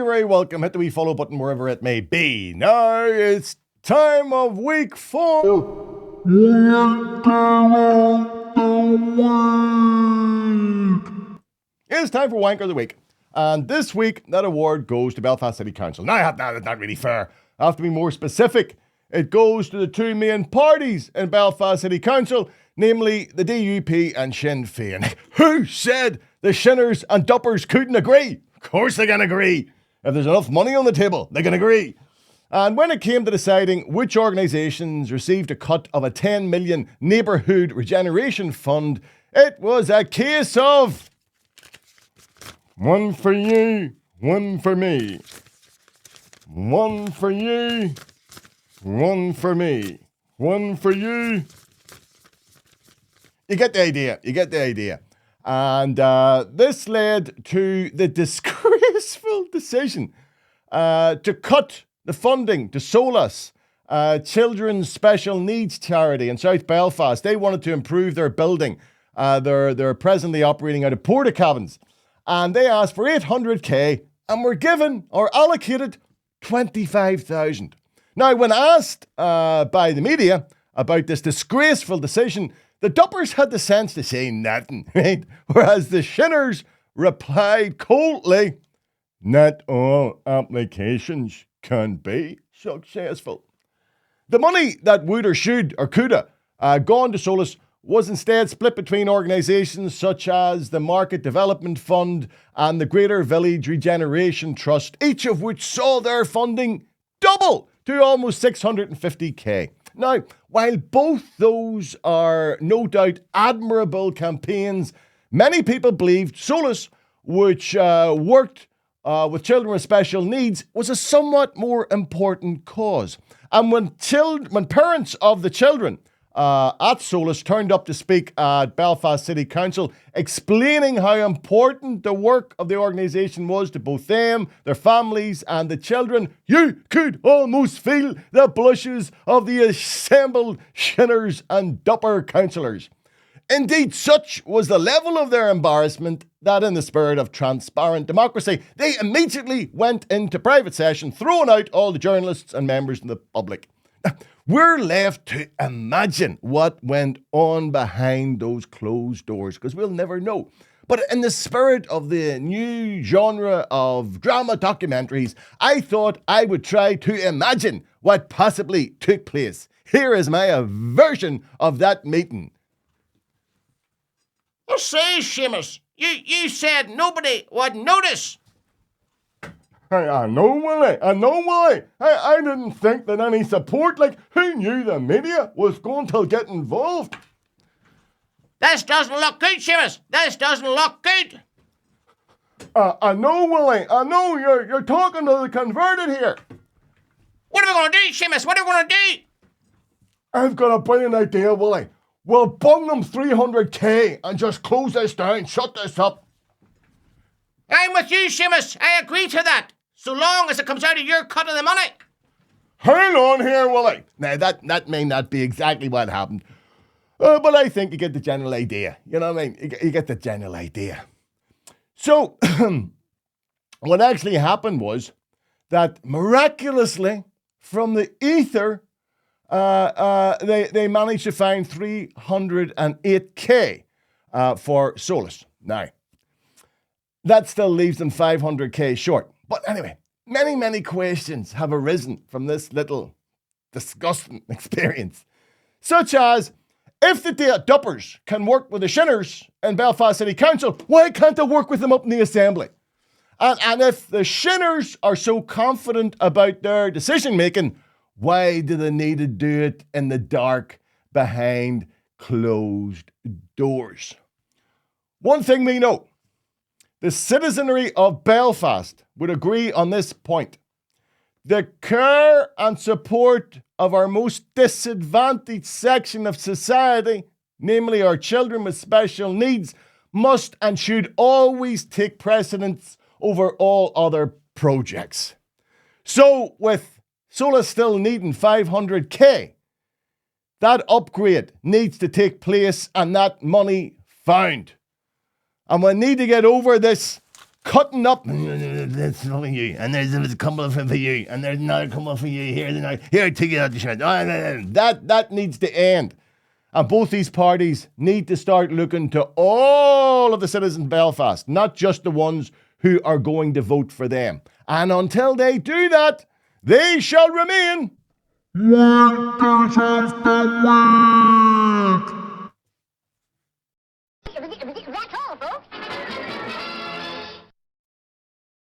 you're very welcome. Hit the wee follow button wherever it may be. Now it's time of week 4. It's time for Wanker of the Week. And this week, that award goes to Belfast City Council. Now, that's not really fair. I have to be more specific. It goes to the two main parties in Belfast City Council, namely the DUP and Sinn Fein. Who said the Shinners and Duppers couldn't agree? Of course they can agree. If there's enough money on the table, they can agree. And when it came to deciding which organisations received a cut of a 10 million neighbourhood regeneration fund, it was a case of one for you, one for me. One for you, one for me. One for you. You get the idea. And this led to the disgraceful decision to cut the funding to Sólás, children's special needs charity in South Belfast. They wanted to improve their building. They're presently operating out of porta cabins. And they asked for 800k and were given or allocated 25,000. Now, when asked by the media about this disgraceful decision, the Duppers had the sense to say nothing, right? Whereas the Shinners replied coldly, not all applications can be successful. The money that would or should or could have gone to Sólás was instead split between organisations such as the Market Development Fund and the Greater Village Regeneration Trust, each of which saw their funding double to almost 650k. Now, while both those are no doubt admirable campaigns, many people believed Sólás, which worked with children with special needs, was a somewhat more important cause. And when parents of the children at Sólás turned up to speak at Belfast City Council, explaining how important the work of the organisation was to both them, their families and the children, you could almost feel the blushes of the assembled Shinners and Dupper councillors. Indeed, such was the level of their embarrassment that in the spirit of transparent democracy, they immediately went into private session, throwing out all the journalists and members of the public. We're left to imagine what went on behind those closed doors, because we'll never know. But in the spirit of the new genre of drama documentaries, I thought I would try to imagine what possibly took place. Here is my version of that meeting. I say, Seamus, you said nobody would notice. I know, Willie. I didn't think that any support, who knew the media was going to get involved? This doesn't look good, Seamus. This doesn't look good. I know, Willie. I know you're talking to the converted here. What are we going to do, Seamus? What are we going to do? I've got a brilliant idea, Willie. We'll bung them 300k and just close this down, shut this up. I'm with you, Seamus. I agree to that, so long as it comes out of your cut of the money. Hang on here, Willie. Now, that may not be exactly what happened, but I think you get the general idea. You know what I mean? You get the general idea. So, what actually happened was that miraculously, from the ether, they managed to find 308k for Sólás. Now, that still leaves them 500k short. But anyway, many questions have arisen from this little disgusting experience. Such as, if the Duppers can work with the Shinners in Belfast City Council, why can't they work with them up in the Assembly? And if the Shinners are so confident about their decision making, why do they need to do it in the dark behind closed doors? One thing we know, the citizenry of Belfast would agree on this point. The care and support of our most disadvantaged section of society, namely our children with special needs, must and should always take precedence over all other projects. So, with Sólás still needing 500k, that upgrade needs to take place and that money found. And we need to get over this cutting up There's some for you, and there's a couple of them for you, and there's another couple for you. Here, take it out the shed. That needs to end. And both these parties need to start looking to all of the citizens of Belfast, not just the ones who are going to vote for them. And until they do that, they shall remain.